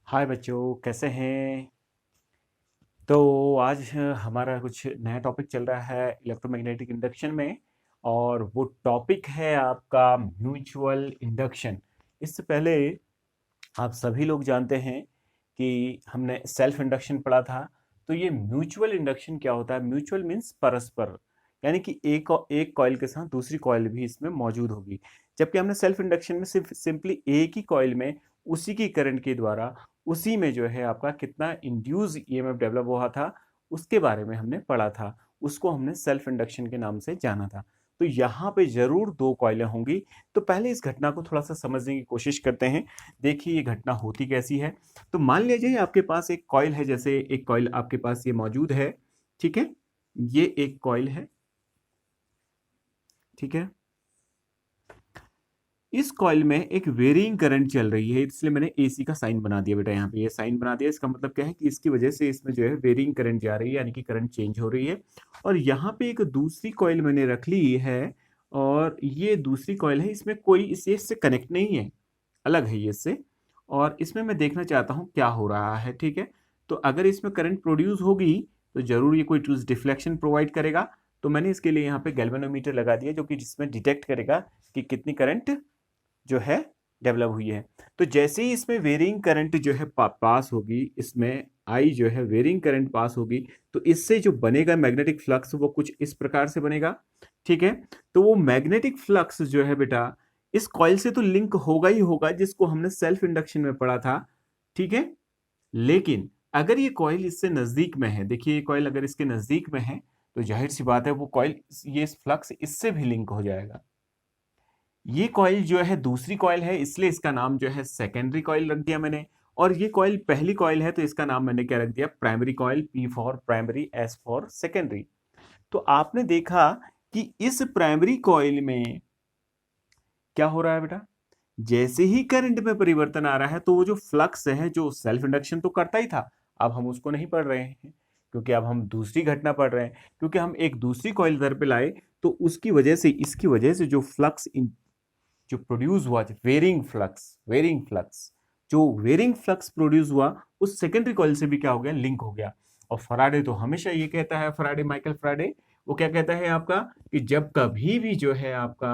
हाय बच्चों, कैसे हैं? तो आज हमारा कुछ नया टॉपिक चल रहा है इलेक्ट्रोमैग्नेटिक इंडक्शन में। और वो टॉपिक है आपका म्यूचुअल इंडक्शन। इससे पहले आप सभी लोग जानते हैं कि हमने सेल्फ इंडक्शन पढ़ा था। तो ये म्यूचुअल इंडक्शन क्या होता है? म्यूचुअल मीन्स परस्पर, यानी कि एक कॉइल के साथ दूसरी कॉइल भी इसमें मौजूद होगी। जबकि हमने सेल्फ इंडक्शन में सिर्फ सिंपली एक ही कॉइल में उसी की करंट के द्वारा उसी में जो है आपका कितना इंड्यूस ईएमएफ डेवलप हुआ था उसके बारे में हमने पढ़ा था। उसको हमने सेल्फ इंडक्शन के नाम से जाना था। तो यहाँ पे जरूर दो कॉइलें होंगी। तो पहले इस घटना को थोड़ा सा समझने की कोशिश करते हैं। देखिए ये घटना होती कैसी है। तो मान लीजिए आपके पास एक कॉइल है, जैसे एक कॉइल आपके पास ये मौजूद है। ठीक है, ये एक कॉइल है। ठीक है, इस कॉइल में एक वेरिंग करंट चल रही है, इसलिए मैंने एसी का साइन बना दिया बेटा। यहाँ पे ये साइन बना दिया, इसका मतलब क्या है कि इसकी वजह से इसमें जो है वेरिंग करंट जा रही है, यानी कि करंट चेंज हो रही है। और यहाँ पे एक दूसरी कॉइल मैंने रख ली है, और ये दूसरी कॉइल है, इसमें कोई इससे कनेक्ट नहीं है, अलग है ये इससे। और इसमें मैं देखना चाहता हूँ क्या हो रहा है। ठीक है, तो अगर इसमें करंट प्रोड्यूस होगी तो जरूर ये कोई डिफ्लेक्शन प्रोवाइड करेगा। तो मैंने इसके लिए यहाँ पे गैल्वेनोमीटर लगा दिया, जो कि जिसमें डिटेक्ट करेगा कि कितनी करंट जो है डेवलप हुई है। तो जैसे ही इसमें वेरिंग करंट जो है पास होगी, इसमें आई जो है वेरिंग करंट पास होगी, तो इससे जो बनेगा मैग्नेटिक फ्लक्स वो कुछ इस प्रकार से बनेगा। ठीक है, तो वो मैग्नेटिक फ्लक्स जो है बेटा इस कॉइल से तो लिंक होगा ही होगा, जिसको हमने सेल्फ इंडक्शन में पढ़ा था। ठीक है, लेकिन अगर ये कॉइल इससे नजदीक में है, देखिए ये कॉइल अगर इसके नजदीक में है तो जाहिर सी बात है वो कॉइल, ये फ्लक्स इससे भी लिंक हो जाएगा। ये कॉइल जो है दूसरी कॉइल है, इसलिए इसका नाम जो है सेकेंडरी कॉइल रख दिया मैंने। और ये कॉइल पहली कॉइल है, तो इसका नाम मैंने क्या रख दिया? Primary coil. P for primary, S for secondary. तो आपने देखा कि इस प्राइमरी कॉइल में क्या हो रहा है बेटा? जैसे ही करंट में परिवर्तन आ रहा है तो वो जो फ्लक्स है, जो सेल्फ इंडक्शन तो करता ही था, अब हम उसको नहीं पढ़ रहे हैं, क्योंकि अब हम दूसरी घटना पढ़ रहे हैं। क्योंकि हम एक दूसरी कॉइल इधर पे लाए, तो उसकी वजह से, इसकी वजह से जो फ्लक्स जो प्रोड्यूस हुआ, जो वेरिंग फ्लक्स प्रोड्यूस हुआ, उस सेकेंडरी कॉइल से भी क्या हो गया? लिंक हो गया। और फराडे तो हमेशा ये कहता है, फराडे, माइकल फराडे, वो क्या कहता है आपका कि जब कभी भी जो है आपका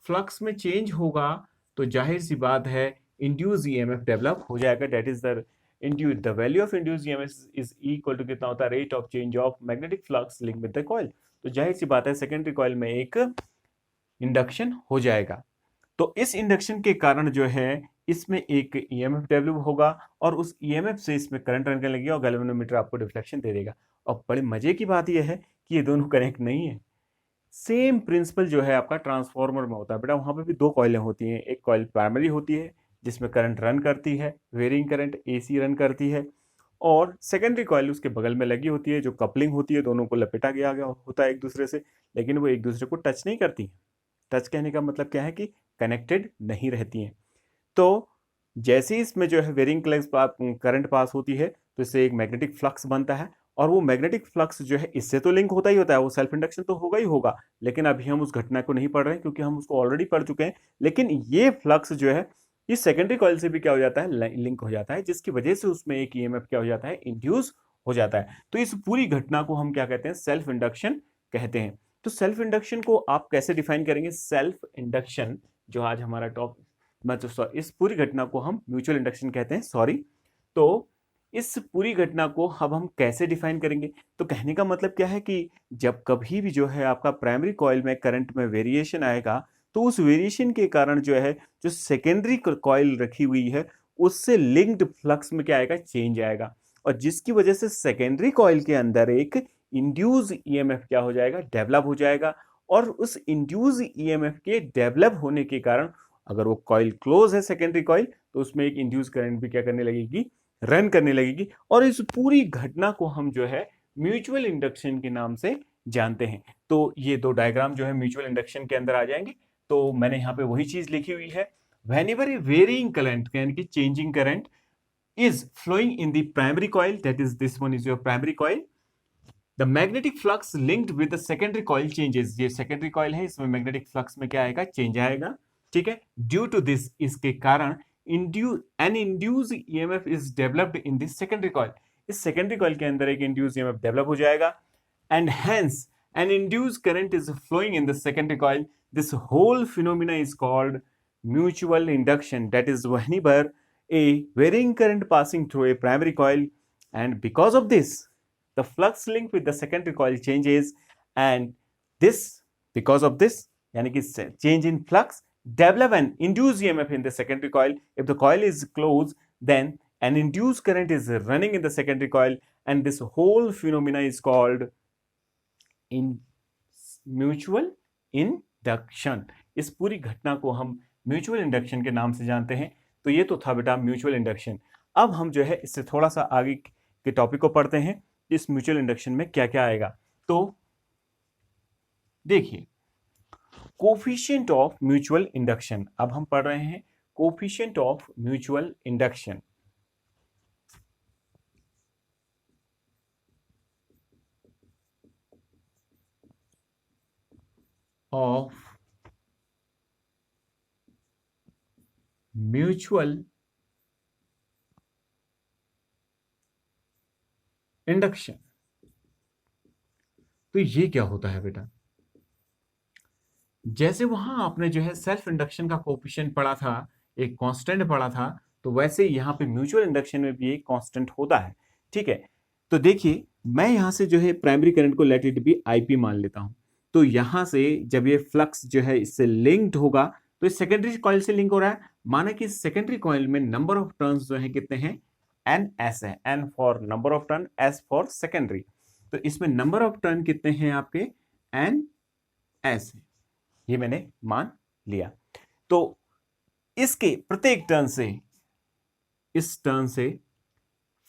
फ्लक्स में चेंज होगा तो जाहिर सी बात है इंड्यूस ईएमएफ डेवलप हो जाएगा। That is the value of induce EMF is equal to कितना होता है? Rate of change of magnetic flux link with the coil. तो जाहिर सी बात है सेकेंडरी कॉइल में एक इंडक्शन हो जाएगा। तो इस इंडक्शन के कारण जो है इसमें एक ईएमएफ डेवलप होगा, और उस ईएमएफ से इसमें करंट रन करने लगेगा, और गैल्वेनोमीटर आपको डिफ्लेक्शन दे देगा। और बड़े मजे की बात यह है कि ये दोनों कनेक्ट नहीं है। सेम प्रिंसिपल जो है आपका ट्रांसफार्मर में होता है बेटा। वहां पे भी दो कॉइलें होती हैं। एक कॉइल प्राइमरी होती है जिसमें करंट रन करती है, वेरिंग करंट एसी रन करती है। और सेकेंडरी कॉइल उसके बगल में लगी होती है, जो कपलिंग होती है, दोनों को लपेटा गया गया होता है एक दूसरे से, लेकिन वो एक दूसरे को टच नहीं करती। टच कहने का मतलब क्या है कि कनेक्टेड नहीं रहती हैं। तो जैसे ही इसमें जो है वेरिंग करंट पास होती है तो इससे एक मैग्नेटिक फ्लक्स बनता है। और वो मैग्नेटिक फ्लक्स जो है इससे तो लिंक होता ही होता है, वो सेल्फ इंडक्शन तो होगा ही होगा। लेकिन अभी हम उस घटना को नहीं पढ़ रहे हैं, क्योंकि हम उसको ऑलरेडी पढ़ चुके हैं। लेकिन ये फ्लक्स जो है इस सेकेंडरी कॉइल से भी क्या हो जाता है? लिंक हो जाता है, जिसकी वजह से उसमें एक ईएमएफ क्या हो जाता है? इंड्यूस हो जाता है। तो इस पूरी घटना को हम क्या कहते हैं? सेल्फ इंडक्शन कहते हैं। तो सेल्फ इंडक्शन को आप कैसे डिफाइन करेंगे? सेल्फ इंडक्शन जो आज हमारा टॉप, मतलब इस पूरी घटना को हम म्यूचुअल इंडक्शन कहते हैं, सॉरी। तो इस पूरी घटना को अब हम कैसे डिफाइन करेंगे? तो कहने का मतलब क्या है कि जब कभी भी जो है आपका प्राइमरी कॉइल में करंट में वेरिएशन आएगा, तो उस वेरिएशन के कारण जो है जो सेकेंडरी कॉइल रखी हुई है उससे लिंक्ड फ्लक्स में क्या आएगा? चेंज आएगा। और जिसकी वजह से सेकेंडरी कॉइल के अंदर एक इंड्यूस ईएमएफ क्या हो जाएगा? डेवलप हो जाएगा। और उस इंड्यूस ईएमएफ के डेवलप होने के कारण, अगर वो कॉइल क्लोज है सेकेंडरी कॉइल, तो उसमें एक इंड्यूस करंट भी क्या करने लगेगी? रन करने लगेगी। और इस पूरी घटना को हम जो है म्यूचुअल इंडक्शन के नाम से जानते हैं। तो ये दो डायग्राम जो है म्यूचुअल इंडक्शन के अंदर आ जाएंगे। तो मैंने यहाँ पे वही चीज लिखी हुई है। whenever a varying current, यानी कि changing current, is flowing in the primary coil, that is this one is your primary coil, the magnetic flux linked with the secondary coil changes। ये secondary coil है, इसमें magnetic flux में क्या आएगा? Change आएगा। ठीक है, ड्यू टू दिस, इसके कारण an induce EMF is developed in this secondary coil, इस सेकेंडरी कॉइल के अंदर एक इंड्यूस ईएमएफ डेवलप हो जाएगा, and hence an induce current is flowing in the secondary coil. This whole phenomena is called mutual induction. That is whenever a varying current passing through a primary coil, and because of this the flux link with the secondary coil changes, and this because of this yani ki change in flux develop an induced EMF in the secondary coil. If the coil is closed, then an induced current is running in the secondary coil, and this whole phenomena is called in mutual induction. इस पूरी घटना को हम mutual induction के नाम से जानते हैं. तो ये तो था बेटा म्यूचुअल इंडक्शन. अब हम जो है इससे थोड़ा सा आगे के टॉपिक को पढ़ते हैं. इस म्यूचुअल इंडक्शन में क्या क्या आएगा. तो देखिए, कोफिशिएंट ऑफ म्यूचुअल इंडक्शन. अब हम पढ़ रहे हैं coefficient of mutual induction. of mutual induction. तो ये क्या होता है बेटा, जैसे वहां आपने जो है सेल्फ इंडक्शन का कोएफिशिएंट पढ़ा था, एक कांस्टेंट पढ़ा था, तो वैसे यहां पे म्यूचुअल इंडक्शन में भी एक कांस्टेंट होता है. ठीक है, तो देखिए मैं यहां से जो है प्राइमरी करंट को लेट इट बी आईपी मान लेता हूं. तो यहां से जब ये फ्लक्स जो है इससे लिंक्ड होगा, तो इस सेकेंडरी कॉइल से लिंक हो रहा है. माना कि सेकेंडरी कॉइल में नंबर ऑफ टर्न्स जो है कितने हैं, एन एस है. N for number of turn, S for secondary. तो इसमें नंबर ऑफ टर्न कितने हैं आपके, एन एस है. ये मैंने मान लिया. तो इसके प्रत्येक टर्न से, इस टर्न से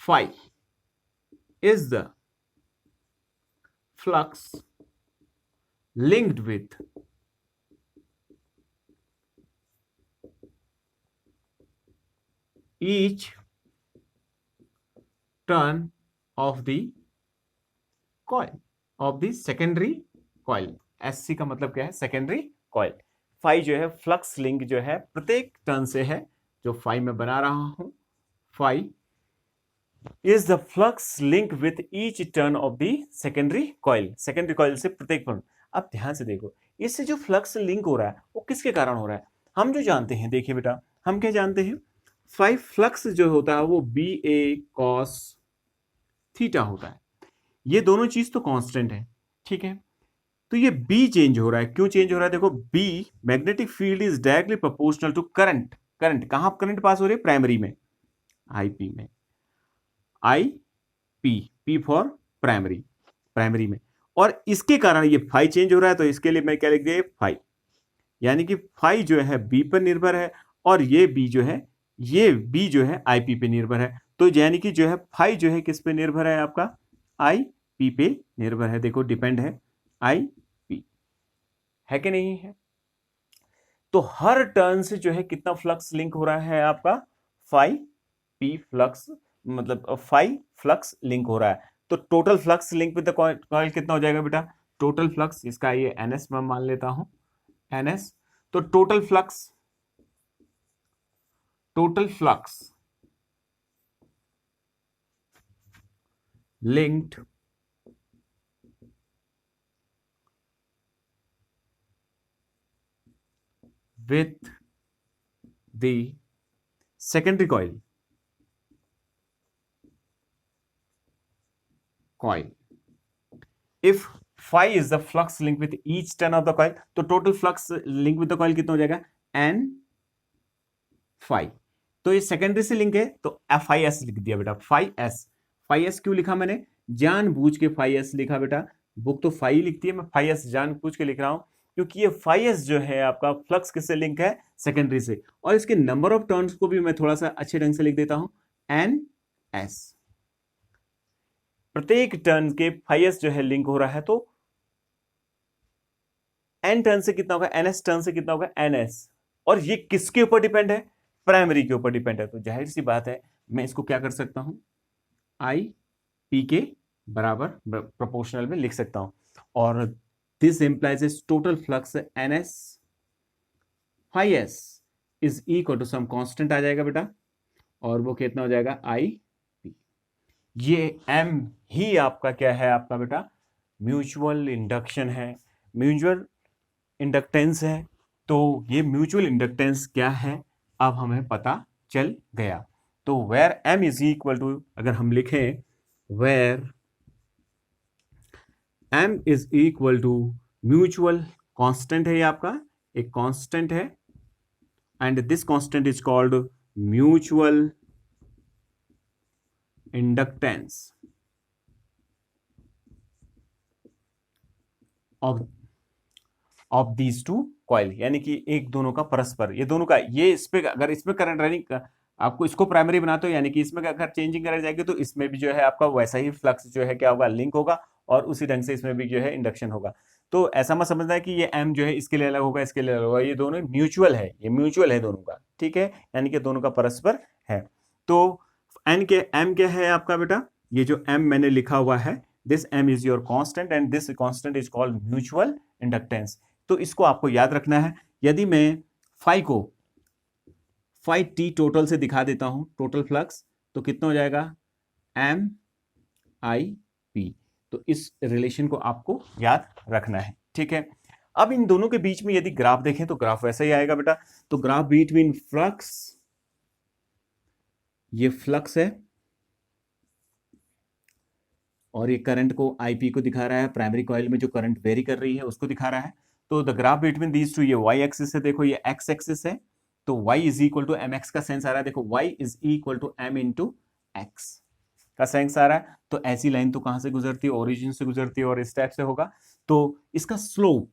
phi is the flux linked with each turn of the coil of the secondary coil. SC का मतलब क्या है, सेकेंडरी कॉइल. फाई जो है फ्लक्स लिंक जो है प्रत्येक टर्न से है, जो फाई में बना रहा हूं. Phi is the flux link with each turn of the secondary coil. Secondary coil से प्रत्येक टर्न. अब ध्यान से देखो, इससे जो फ्लक्स लिंक हो रहा है वो किसके कारण हो रहा है, हम जो जानते हैं. देखिए बेटा, हम क्या जानते हैं, फाइव फ्लक्स जो होता है वो बी ए कॉस थीटा होता है. ये दोनों चीज तो कांस्टेंट है. ठीक है, तो ये बी चेंज हो रहा है. क्यों चेंज हो रहा है, देखो B magnetic field is directly proportional to current. Current कहां करंट पास हो रही है, प्राइमरी में, आईपी में. I P, P for primary, primary में. और इसके कारण ये फाई चेंज हो रहा है. तो इसके लिए मैं क्या लिख दिया, फाई. यानी कि फाई जो है बी पर निर्भर है, और ये बी जो है, ये बी जो है आईपी पे निर्भर है. तो यानी कि जो है फाई जो है किस पे निर्भर है, आपका आई पी पे निर्भर है. देखो डिपेंड है आई पी, है कि नहीं है. तो हर टर्न से जो है कितना फ्लक्स लिंक हो रहा है आपका, फाई पी फ्लक्स, मतलब फाई फ्लक्स लिंक हो रहा है. तो total flux link with the coil कितना हो जाएगा बेटा, टोटल फ्लक्स, इसका ये एनएस मैं मान लेता हूं, एनएस. तो total flux linked with the secondary coil if phi is the flux linked with each turn of the coil, तो total flux linked with the coil कितना हो जाएगा, n phi. तो ये सेकेंडरी से लिंक है, तो एफ आई एस लिख दिया बेटा, फाई एस. फाई एस क्यों लिखा मैंने, जानबूझ के फाई एस लिखा बेटा. बुक तो फाई लिखती है, मैं फाई एस जानबूझ के लिख रहा हूं, क्योंकि ये फाई एस जो है आपका फ्लक्स किससे लिंक है, सेकेंडरी से. और इसके नंबर ऑफ टर्न्स को भी मैं थोड़ा सा अच्छे ढंग से लिख देता हूं, एन एस. प्रत्येक टर्न के फाई एस जो है लिंक हो रहा है, तो एन टर्न से कितना होगा, एन एस टर्न से कितना होगा, एन एस. और ये किसके ऊपर डिपेंड है, प्राइमरी के ऊपर डिपेंड है. तो जाहिर सी बात है मैं इसको क्या कर सकता हूं, आई पी के बराबर प्रोपोर्शनल में लिख सकता हूं. और this implies total flux N S phi S is equal to some constant आ जाएगा बेटा, और वो कितना हो जाएगा आई पी। ये एम ही आपका क्या है आपका बेटा, म्यूचुअल इंडक्शन है, म्यूचुअल इंडक्टेंस है। तो ये म्यूचुअल इंडक्टेंस क्या है अब हमें पता चल गया। तो where M is equal to, अगर हम लिखें where M is equal to mutual constant है, ये आपका एक कांस्टेंट है, and this constant is called mutual inductance of these two coil, यानी कि एक दोनों का परस्पर, ये दोनों का, ये इस पे अगर इसमें करंट रनिंग आपको इसको प्राइमरी बनाते हो, यानी कि इसमें अगर चेंजिंग करा जाएगी तो इसमें भी जो है आपका वैसा ही फ्लक्स जो है क्या होगा, लिंक होगा, और उसी ढंग से इसमें भी जो है इंडक्शन होगा। तो ऐसा मत समझना है कि ये एम जो है इसके लिए अलग होगा, इसके लिए अलग होगा, ये दोनों म्यूचुअल है, ये म्यूचुअल है दोनों का, ठीक है, यानी कि दोनों का परस्पर है। तो एन के एम क्या है आपका बेटा, ये जो एम मैंने लिखा हुआ है, this M is your constant and this constant is called mutual inductance. तो इसको आपको याद रखना है। यदि मैं फाई को फाई टी टोटल से दिखा देता हूं, टोटल फ्लक्स, तो कितना हो जाएगा एम आई पी। तो इस रिलेशन को आपको याद रखना है, ठीक है। अब इन दोनों के बीच में यदि ग्राफ देखें तो ग्राफ वैसा ही आएगा बेटा। तो ग्राफ बिटवीन फ्लक्स, ये फ्लक्स है और ये करंट को आईपी को दिखा रहा है, प्राइमरी कॉइल में जो करंट वेरी कर रही है उसको दिखा रहा है। तो the graph between these two, ये वाई एक्सिस है, देखो ये एक्स एक्सिस है, तो y is equal to M X का सेंस आ रहा है, देखो y is equal to M into X का सेंस आ रहा है। तो ऐसी लाइन तो कहां से गुजरती है, ओरिजिन से गुजरती है, और इस टाइप से होगा। तो इसका स्लोप,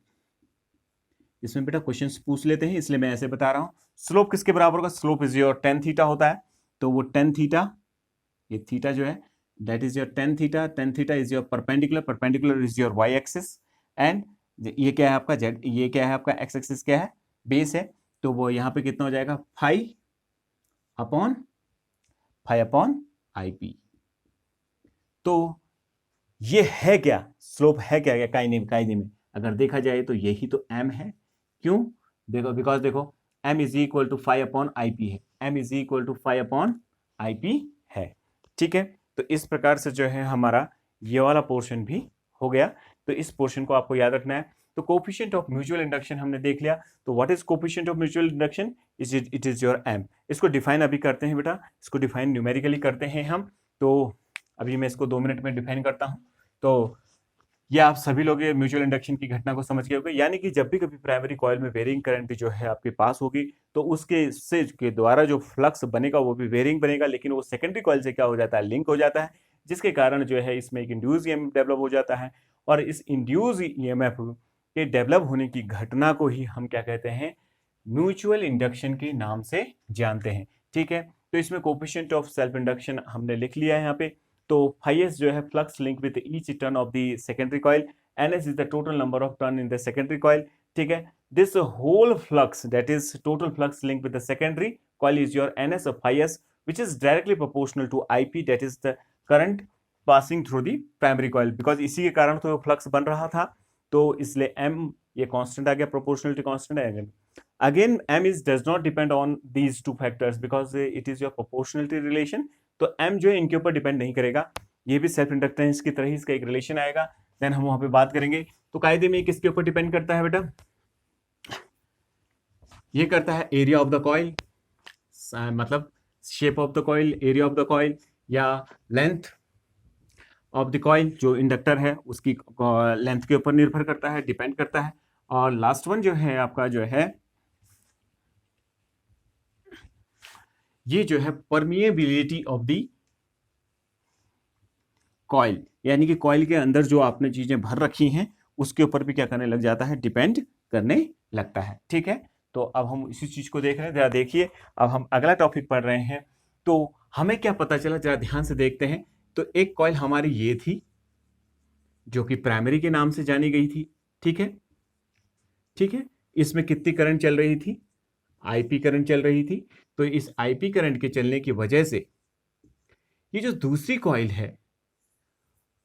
इसमें बेटा क्वेश्चन पूछ लेते हैं इसलिए मैं ऐसे बता रहा हूं। स्लोप किसके बराबर होगा, slope is your tan theta होता है। तो वो टेन थीटा, ये थीटा जो है that is your tan theta, tan theta is your perpendicular, perpendicular is your Y axis, and ये क्या है आपका जेड, ये क्या है आपका एक्स एक्सिस क्या है, बेस है। तो वो यहाँ पे कितना हो जाएगा, फाई अपॉन आई पी। तो ये है क्या, स्लोप है क्या कायदे में अगर देखा जाए तो यही तो एम है। क्यों, देखो बिकॉज देखो M is equal to phi upon I P है, M is equal to phi upon I P है, ठीक है। तो इस प्रकार से जो है हमारा ये वाला पोर्शन भी हो गया। तो इस पोर्शन को आपको याद रखना है। तो कोफिशिएंट ऑफ म्यूचुअल इंडक्शन हमने देख लिया। तो what is coefficient of mutual induction, it is your M. इसको डिफाइन अभी करते हैं बेटा, इसको डिफाइन न्यूमेरिकली करते हैं हम। तो अभी मैं इसको 2 मिनट में डिफाइन करता हूं। तो ये आप सभी लोग ये म्यूचुअल इंडक्शन की घटना को समझ गए होंगे, यानी कि जब भी कभी प्राइमरी कॉइल में वेरिंग करंट जो है आपके पास होगी तो उसके से के द्वारा जो फ्लक्स बनेगा वो भी वेरिंग बनेगा, लेकिन वो सेकेंडरी कॉइल से क्या हो जाता है, लिंक हो जाता है, जिसके कारण जो है इसमें एक इंड्यूस ईएमएफ डेवलप हो जाता है। और इस इंड्यूस ईएमएफ के डेवलप होने की घटना को ही हम क्या कहते हैं, म्यूचुअल इंडक्शन के नाम से जानते हैं, ठीक है। तो इसमें कोफिशिएंट ऑफ सेल्फ इंडक्शन हमने लिख लिया है यहाँ पे। तो फाइएस जो है flux link with each turn of the secondary coil, N S is the total number of turn in the secondary coil, ठीक है। This whole flux that is total flux link with the secondary coil is your N S of phi S which is directly proportional to IP, that is the current passing through the primary coil, because इसी के कारण तो flux बन रहा था। तो इसलिए m ये कांस्टेंट आ गया, प्रोपोर्शनलिटी कांस्टेंट है। Again m is does not depend on these two factors because it is your proportionality relation. तो m जो है इनके ऊपर डिपेंड नहीं करेगा, ये भी सेल्फ इंडक्टेंस की तरह ही इसका एक रिलेशन आएगा, देन हम वहां पे बात करेंगे। तो कायदे में किसके ऊपर डिपेंड करता है बेटा, ये करता है एरिया ऑफ द कॉइल, मतलब shape of the coil, area of the coil, या लेंथ ऑफ द कॉइल, जो इंडक्टर है उसकी लेंथ के ऊपर निर्भर करता है, डिपेंड करता है। और लास्ट वन जो है आपका जो है ये जो है परमिएबिलिटी ऑफ द कॉइल, यानी कि कॉइल के अंदर जो आपने चीजें भर रखी हैं उसके ऊपर भी क्या करने लग जाता है, डिपेंड करने लगता है, ठीक है। तो अब हम इसी चीज को देख रहे हैं, जरा देखिए अब हम अगला टॉपिक पढ़ रहे हैं। तो हमें क्या पता चला, जरा ध्यान से देखते हैं। तो एक कॉइल हमारी ये थी जो कि प्राइमरी के नाम से जानी गई थी, ठीक है, ठीक है। इसमें कितनी करंट चल रही थी, आईपी करंट चल रही थी। तो इस आईपी करंट के चलने की वजह से ये जो दूसरी कॉइल है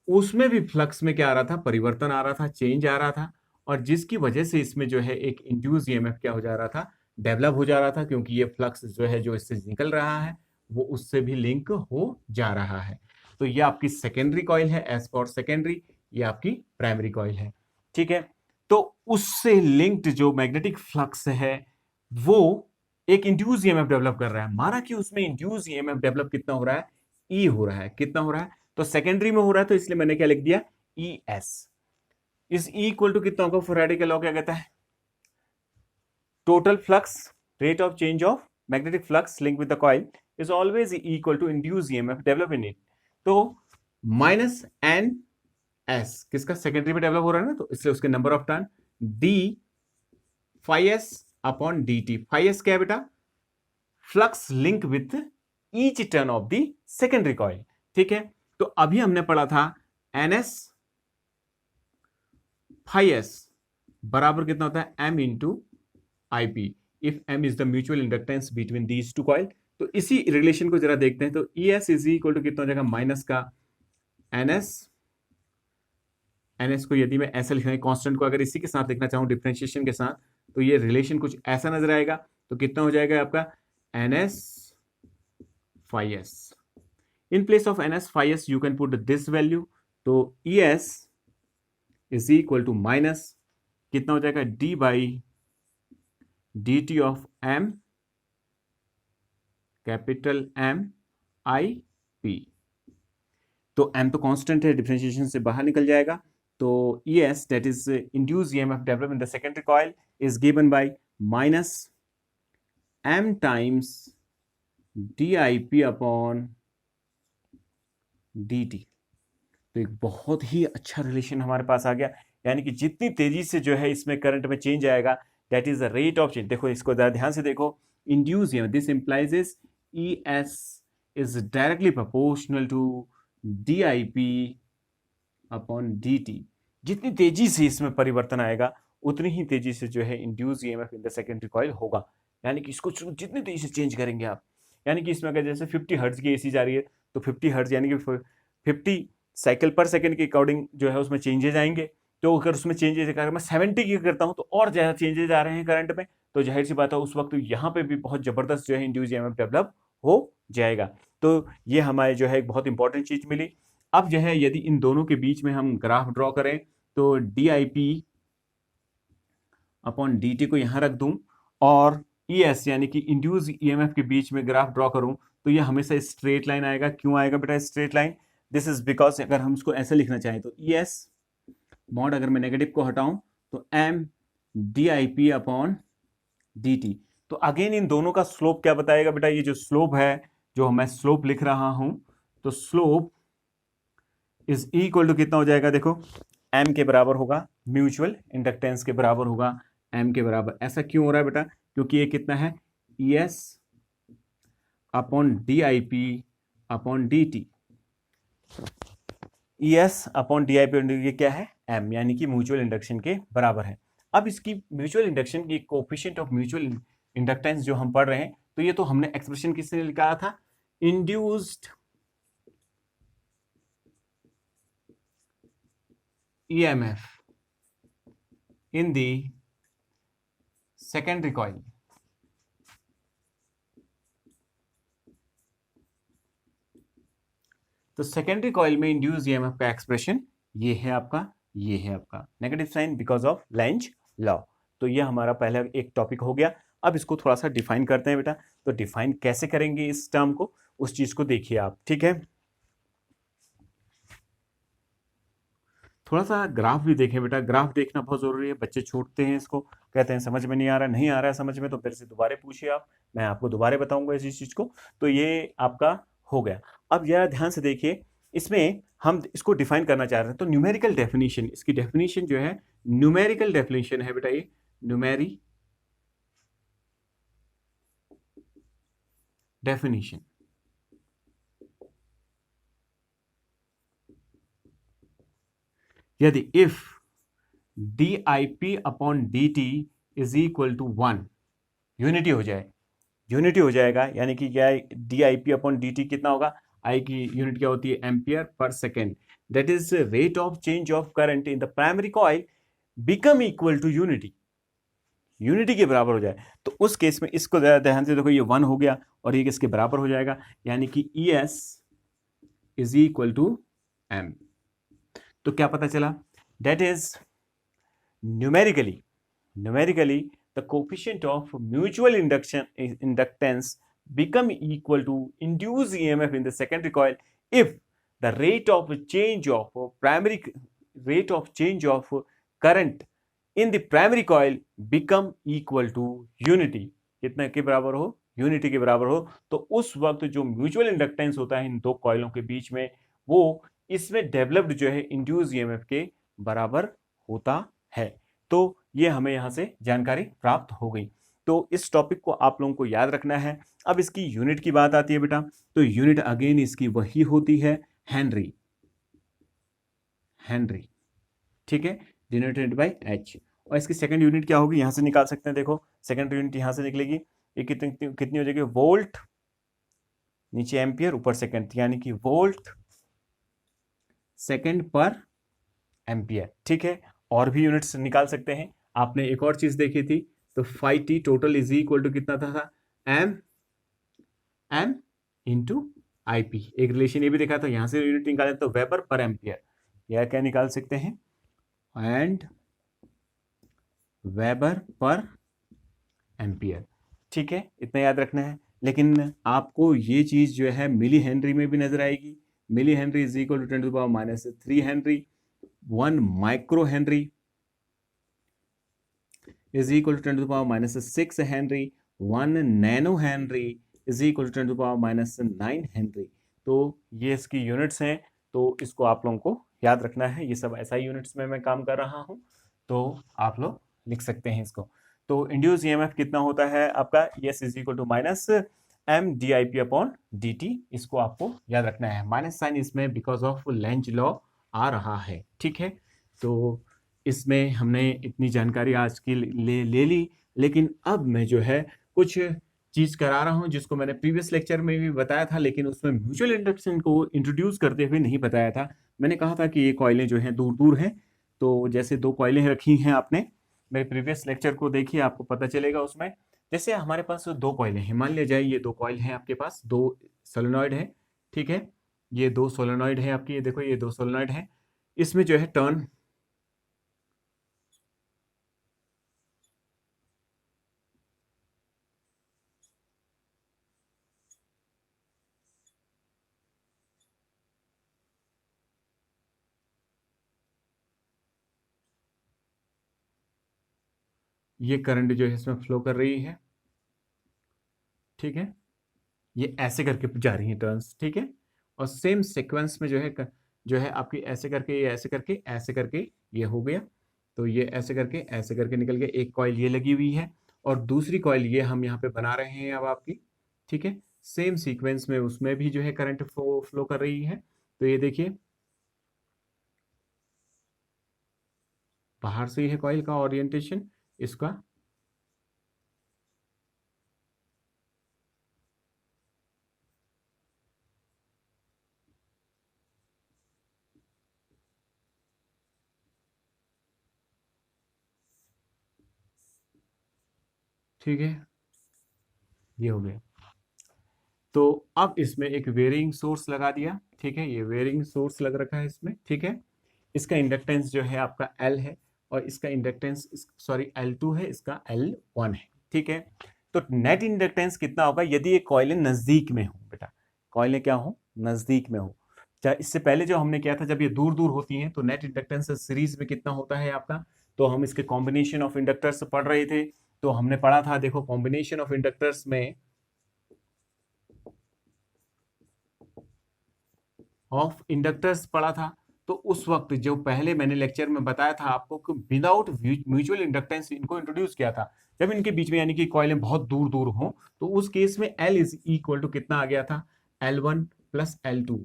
उसमें भी फ्लक्स में क्या आ रहा था, परिवर्तन आ रहा था, चेंज आ रहा था, और जिसकी वजह से इसमें जो है एक इंड्यूस ईएमएफ क्या हो जा रहा था, डेवलप हो जा रहा था, क्योंकि ये फ्लक्स जो है जो इससे निकल रहा है वो उससे भी लिंक हो जा रहा है। तो ये आपकी सेकेंडरी कॉइल है, एज फॉर सेकेंडरी, ये आपकी प्राइमरी कॉइल है। ठीक है, तो उससे लिंक्ड जो मैग्नेटिक फ्लक्स है वो एक इंड्यूस ईएमएफ डेवलप कर रहा है। माना कि उसमें इंड्यूस ईएमएफ डेवलप कितना हो रहा है, ई हो रहा है। कितना हो रहा है, तो सेकेंडरी में हो रहा है, तो इसलिए मैंने क्या लिख दिया, ई एस। इस ई इक्वल टू कितना होगा, फैराडे का लॉ क्या कहता है, total flux, rate of change of magnetic flux linked with the coil is always equal to induced EMF developed in it। तो माइनस एन एस किसका, secondary में डेवलप हो रहा है ना, तो इसलिए उसके number of turn D phi S upon D T. Phi S क्या है बेटा, flux link with each turn of the secondary coil. ठीक है, तो अभी हमने पढ़ा था एन एस फाई एस बराबर कितना होता है, M into IP if M is the mutual inductance between these two coil। तो इसी रिलेशन को जरा देखते हैं। तो ES इज इक्वल टू कितना हो जाएगा, माइनस का NS। NS को यदि मैं ऐसे लिखना है, कांस्टेंट को अगर इसी के साथ लिखना चाहूं डिफरेंशिएशन के साथ, तो ये रिलेशन कुछ ऐसा नजर आएगा। तो कितना हो जाएगा आपका NS phi S। In place of NS phi S you can put this value. तो ES is equal to minus कितना हो जाएगा, D by dt of m capital M I P। तो m तो कांस्टेंट है, डिफरेंशिएशन से बाहर निकल जाएगा। तो ES that is induce EMF develop in the secondary coil is given by minus m times DIP upon dt। तो एक बहुत ही अच्छा रिलेशन हमारे पास आ गया, यानी कि जितनी तेजी से जो है इसमें करंट में चेंज आएगा, that is the rate of change. देखो इसको जरा ध्यान से देखो, induce this implies is ES is directly proportional to DIP upon DT। जितनी तेजी से इसमें परिवर्तन आएगा उतनी ही तेजी से जो है induce EMF in the secondary coil होगा। यानी कि इसको जितनी तेजी से चेंज करेंगे आप, यानी कि इसमें अगर जैसे 50 हर्ट्ज की AC जा रही है, तो 50 हर्ट्ज यानी कि 50 साइकिल पर सेकंड के अकॉर्डिंग जो है उसमें चेंजेज आएंगे। तो अगर उसमें चेंजेज अगर मैं 70 की करता हूं तो और ज्यादा चेंजेज आ रहे हैं करंट में, तो जाहिर सी बात है उस वक्त यहाँ पे भी बहुत जबरदस्त जो है इंड्यूस EMF डेवलप हो जाएगा। तो ये हमारे जो है एक बहुत इंपॉर्टेंट चीज मिली। अब जो है यदि इन दोनों के बीच में हम ग्राफ ड्रॉ करें, तो DIP अपॉन DT को यहां रख दूं और ES यानी कि इंड्यूस EMF के बीच में ग्राफ ड्रॉ करूं, तो ये हमेशा स्ट्रेट लाइन आएगा। क्यों आएगा बेटा straight line, this is because अगर हम इसको ऐसे लिखना चाहें तो ES मॉड, अगर मैं नेगेटिव को हटाऊं तो M DIP अपॉन DT। तो अगेन इन दोनों का स्लोप क्या बताएगा बेटा, ये जो स्लोप है, जो मैं स्लोप लिख रहा हूं, तो स्लोप इज इक्वल टू कितना हो जाएगा, देखो M के बराबर होगा, म्यूचुअल इंडक्टेंस के बराबर होगा M के बराबर। ऐसा क्यों हो रहा है बेटा, क्योंकि ये कितना है, ES upon DIP upon DT। ES upon DIP ये क्या है, M, यानी कि म्यूचुअल इंडक्शन के बराबर है। अब इसकी म्यूचुअल इंडक्शन की कोएफिशिएंट ऑफ म्यूचुअल इंडक्टेंस जो हम पढ़ रहे हैं, तो ये तो हमने एक्सप्रेशन किसने निकाला था, induced EMF in the secondary coil। तो सेकेंडरी कॉइल में इंड्यूस EMF का एक्सप्रेशन ये है आपका, ये है आपका negative sign because of Lenz law. तो ये हमारा पहला एक टॉपिक हो गया। अब इसको थोड़ा सा डिफाइन करते हैं बेटा। तो डिफाइन कैसे करेंगे इस टर्म को, उस चीज को देखिए आप, ठीक है। थोड़ा सा ग्राफ भी देखें बेटा, ग्राफ देखना बहुत जरूरी है। बच्चे छूटते हैं इसको, कहते हैं समझ में नहीं आ रहा, नहीं आ रहा है समझ में, तो फिर से दोबारा पूछिए आप, मैं आपको दोबारा बताऊंगा इसी चीज को। तो ये आपका हो गया। अब जरा ध्यान से देखिए, इसमें हम इसको डिफाइन करना चाह रहे हैं। तो न्यूमेरिकल डेफिनेशन, इसकी डेफिनेशन जो है न्यूमेरिकल डेफिनेशन है बेटा, ये न्यूमेरी डेफिनेशन। यदि if DIP upon DT is equal to 1, unity हो जाए, यूनिटी हो जाएगा, यानी कि क्या है, DIP अपॉन DT कितना होगा, आई की यूनिट क्या होती है, एम्पियर पर second. That is rate of change of current in the primary coil become equal to unity. Unity के बराबर हो जाए, तो उस केस में इसको ज़रा ध्यान से देखो, ये 1 हो गया और ये किसके बराबर हो जाएगा, यानी कि ES is equal to M। तो क्या पता चला, that is numerically the coefficient of mutual inductance become equal to induced EMF in the secondary coil if the rate of change of current in the primary coil become equal to unity। कितने के बराबर हो, unity के बराबर हो, तो उस वक्त जो म्यूचुअल इंडक्टेंस होता है इन दो कॉइलों के बीच में, वो इसमें डेवलप्ड जो है इंड्यूस ईएमएफ के बराबर होता है। तो ये हमें यहां से जानकारी प्राप्त हो गई। तो इस टॉपिक को आप लोगों को याद रखना है। अब इसकी यूनिट की बात आती है बेटा, तो यूनिट अगेन इसकी वही होती है हेनरी, ठीक है, डिनोटेड बाय H। और इसकी सेकंड यूनिट क्या होगी, यहां से निकाल सकते हैं, देखो सेकंड यूनिट यहां से निकलेगी, ये कितनी हो जाएगी, वोल्ट, नीचे एम्पियर, ऊपर सेकंड, यानी कि वोल्ट सेकंड पर एम्पियर, ठीक है। और भी यूनिट्स निकाल सकते हैं। आपने एक और चीज देखी थी, तो 5T total is equal to कितना था, M इंटू IP। एक रिलेशन ये भी देखा था, यहां से यूनिट निकाले तो वेबर पर एम्पियर, या क्या निकाल सकते हैं, एंड वेबर पर एम्पियर, ठीक है, इतना याद रखना है। लेकिन आपको ये चीज जो है मिली हेनरी में भी नजर आएगी। Milli henry is equal to 10⁻³ henry, 1 micro henry is equal to 10⁻⁶ henry, 1 nano henry is equal to 10⁻⁹ henry. तो ये इसकी यूनिट्स हैं, तो इसको आप लोगों को याद रखना है। ये सब ऐसा यूनिट्स में मैं काम कर रहा हूं, तो आप लोग लिख सकते हैं इसको। तो इंड्यूस ईएमएफ कितना होता है आपका, ES is equal to -M/dIp/dt। इसको आपको याद रखना है, माइनस साइन इसमें बिकॉज ऑफ लेंज लॉ आ रहा है, ठीक है। तो इसमें हमने इतनी जानकारी आज की ले ली, लेकिन अब मैं जो है कुछ चीज करा रहा हूं जिसको मैंने प्रीवियस लेक्चर में भी बताया था, लेकिन उसमें म्यूचुअल इंडक्शन को इंट्रोड्यूस करते हुए नहीं बताया था। मैंने कहा था कि ये कॉइलें जो हैं दूर दूर हैं, तो जैसे दो कॉइलें रखी हैं, आपने मेरे प्रीवियस लेक्चर को देखिए, आपको पता चलेगा उसमें। जैसे हमारे पास दो कॉइलें हैं, मान लिया जाए ये दो कॉइल हैं आपके पास, दो सोलेनॉइड है, ठीक है, ये दो सोलेनॉइड है आपकी, ये देखो ये दो सोलेनॉइड है, इसमें जो है टर्न ये करंट जो है इसमें फ्लो कर रही है, ठीक है, ये ऐसे करके जा रही है टर्न्स, ठीक है। और सेम सीक्वेंस में जो है आपकी ऐसे करके, ये ऐसे करके, ऐसे करके ये हो गया, तो ये ऐसे करके निकल गया। एक कॉइल ये लगी हुई है और दूसरी कॉइल ये हम यहाँ पे बना रहे हैं अब आपकी, ठीक है। सेम सीक्वेंस में उसमें भी जो है करंट फ्लो कर रही है। तो ये देखिए बाहर से ही है कॉइल का ओरिएंटेशन इसका, ठीक है, ये हो गया। तो अब इसमें एक वेरिंग सोर्स लगा दिया, ठीक है, ये वेरिंग सोर्स लग रखा है इसमें, ठीक है। इसका इंडक्टेंस जो है आपका L है, और इसका इंडक्टेंस सॉरी L2 है, इसका L1 है, ठीक है। तो नेट इंडक्टेंस कितना होगा यदि ये कॉइलें नजदीक में हो, बेटा कॉइलें क्या हो, नजदीक में हो। इससे पहले जो हमने किया था, जब ये दूर दूर होती हैं तो नेट इंडक्टेंस सीरीज में कितना होता है आपका, तो हम इसके कॉम्बिनेशन ऑफ इंडक्टर्स पढ़ रहे थे, तो हमने पढ़ा था, देखो कॉम्बिनेशन ऑफ इंडक्टर्स में ऑफ इंडक्टर्स पढ़ा था। तो उस वक्त जो पहले मैंने लेक्चर में बताया था आपको कि विदाउट म्यूचुअल इंडक्टेंस इनको इंट्रोड्यूस किया था, जब इनके बीच में यानी कि कॉइलें बहुत दूर दूर हो, तो उस केस में L इज इक्वल टू कितना आ गया था, L1 प्लस L2,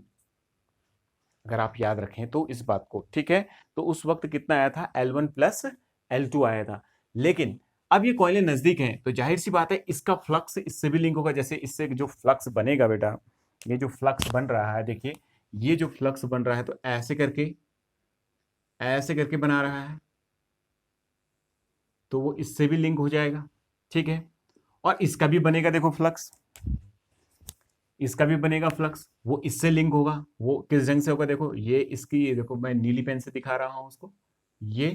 अगर आप याद रखें तो इस बात को, ठीक है। तो उस वक्त कितना आया था, L1 प्लस L2 आया था। लेकिन अब ये कॉइलें नजदीक हैं, तो जाहिर सी बात है इसका फ्लक्स इससे भी लिंक होगा। जैसे इससे जो फ्लक्स बनेगा बेटा, ये जो फ्लक्स बन रहा है, देखिए ये जो फ्लक्स बन रहा है, तो ऐसे करके बना रहा है, तो वो इससे भी लिंक हो जाएगा, ठीक है। और इसका भी बनेगा देखो फ्लक्स, इसका भी बनेगा फ्लक्स, वो इससे लिंक होगा। वो किस ढंग से होगा देखो, ये इसकी, देखो मैं नीली पेन से दिखा रहा हूं उसको, ये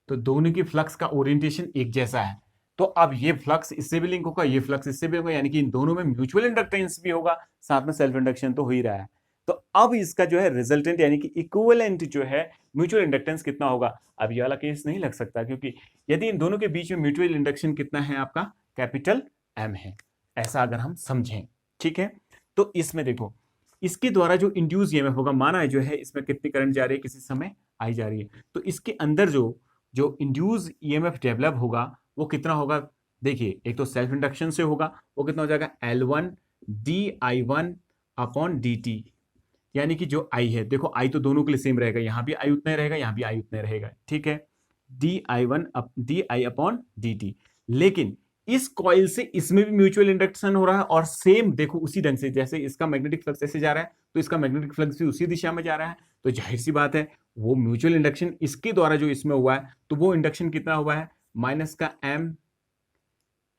तो दोनों की फ्लक्स का ओरिएंटेशन एक जैसा है। तो अब ये फ्लक्स इससे भी लिंक होगा, ये फ्लक्स इससे भी होगा, यानी कि इन दोनों में म्यूचुअल इंडक्टेंस भी होगा, साथ में सेल्फ इंडक्शन तो हो ही रहा है। तो अब इसका जो है रिजल्टेंट यानी कि इक्विवेलेंट जो है म्यूचुअल इंडक्टेंस कितना होगा। अब ये वाला केस नहीं लग सकता, क्योंकि यदि इन दोनों के बीच में म्यूचुअल इंडक्शन कितना है आपका, कैपिटल एम है, ऐसा अगर हम समझें, ठीक है। तो इसमें देखो, इसके द्वारा जो इंड्यूस ईएमएफ होगा, माना है जो है इसमें कितनी करंट जा रही है, किसी समय आई जा रही है, तो इसके अंदर जो जो इंड्यूस ईएमएफ डेवलप होगा वो कितना होगा। देखिए, एक तो सेल्फ इंडक्शन से होगा, वो कितना हो जाएगा, L1 di1 अपॉन dt, यानी कि जो I है, देखो I तो दोनों के लिए सेम रहेगा, यहां भी I उतना ही रहेगा, यहां भी I उतना ही रहेगा, ठीक है, di अपॉन dt। लेकिन इस कॉइल से इसमें भी म्यूचुअल इंडक्शन हो रहा है, और सेम देखो उसी ढंग से जैसे इसका मैग्नेटिक फ्लक्स ऐसे जा रहा है, तो इसका मैग्नेटिक फ्लक्स भी उसी दिशा में जा रहा है। तो जाहिर सी बात है वो म्यूचुअल इंडक्शन इसके द्वारा जो इसमें हुआ है, तो वो इंडक्शन कितना हुआ है, माइनस का m,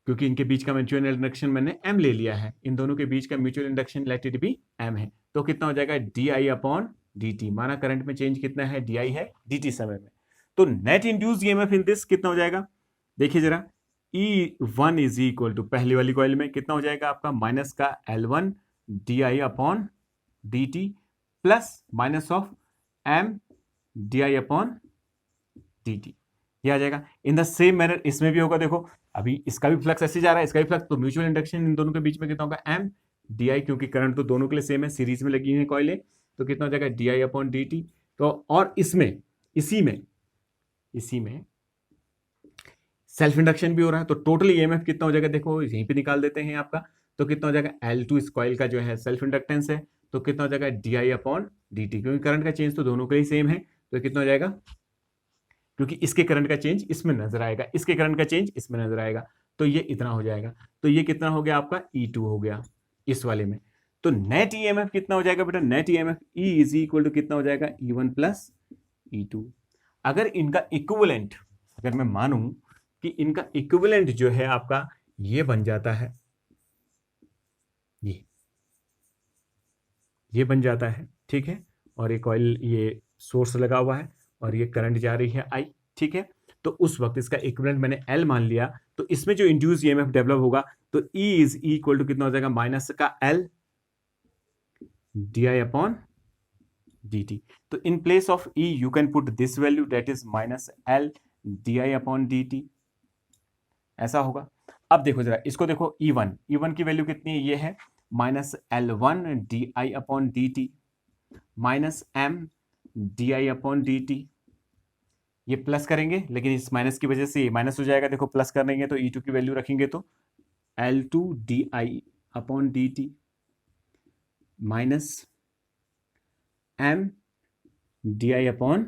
क्योंकि इनके बीच का म्यूचुअल इंडक्शन मैंने m ले लिया है, इन दोनों के बीच का mutual induction let it be m है, तो कितना हो जाएगा, di अपॉन dt। माना करंट में चेंज कितना है, di है dt समय में। तो net induce EMF in this कितना हो जाएगा, देखिए जरा, E1 इज इक्वल टू पहली वाली कॉइल में कितना हो जाएगा आपका, माइनस का L1 di upon dt plus minus of m di upon dt, ये आ जाएगा। इन द सेम मैनर इसमें भी होगा, देखो अभी इसका भी फ्लक्स ऐसे जा रहा है, इसका भी फ्लक्स, तो म्यूचुअल इंडक्शन इन दोनों के बीच में कितना होगा, m di, क्योंकि करंट तो दोनों के लिए सेम है, सीरीज में लगी है कॉइलें, तो कितना हो जाएगा, di अपॉन dt। तो और इसमें इसी में सेल्फ इंडक्शन भी हो रहा है, तो टोटल ईएमएफ कितना हो जाएगा, देखो यहीं पे निकाल देते हैं आपका, तो कितना हो जाएगा, L2 इस कॉइल का जो है सेल्फ इंडक्टेंस है, तो कितना हो जाएगा, di अपॉन dt, क्योंकि करंट का चेंज तो दोनों के लिए सेम है, तो कितना हो जाएगा, क्योंकि इसके करंट का चेंज इसमें नजर आएगा, इसके करंट का चेंज इसमें नजर आएगा, तो ये इतना हो जाएगा। तो ये कितना हो गया आपका, E2 हो गया इस वाले में। तो नेट ईएमएफ कितना हो जाएगा बेटा, net EMF E is equal to कितना हो जाएगा, E1 प्लस E2। अगर इनका इक्विवेलेंट, अगर मैं मानूं कि इनका इक्विवेलेंट जो है आपका ये बन जाता है, ये बन जाता है, ठीक है, और ये कॉइल, ये सोर्स लगा हुआ है और ये करंट जा रही है I, ठीक है। तो उस वक्त इसका इक्विवेलेंट मैंने L मान लिया, तो इसमें जो इंड्यूस ईएमएफ डेवलप होगा, तो E इज इक्वल टू कितना हो जाएगा, माइनस का L di अपॉन dt। तो इन place of E you can put this value, that is minus L di upon dt, ऐसा होगा। अब देखो जरा इसको देखो, E1 की वैल्यू कितनी है, ये है minus L1 di upon dt minus m di upon dt। ये प्लस करेंगे, लेकिन इस माइनस की वजह से ये माइनस हो जाएगा, देखो प्लस करेंगे तो E2 की वैल्यू रखेंगे तो L2 di upon dt minus m di upon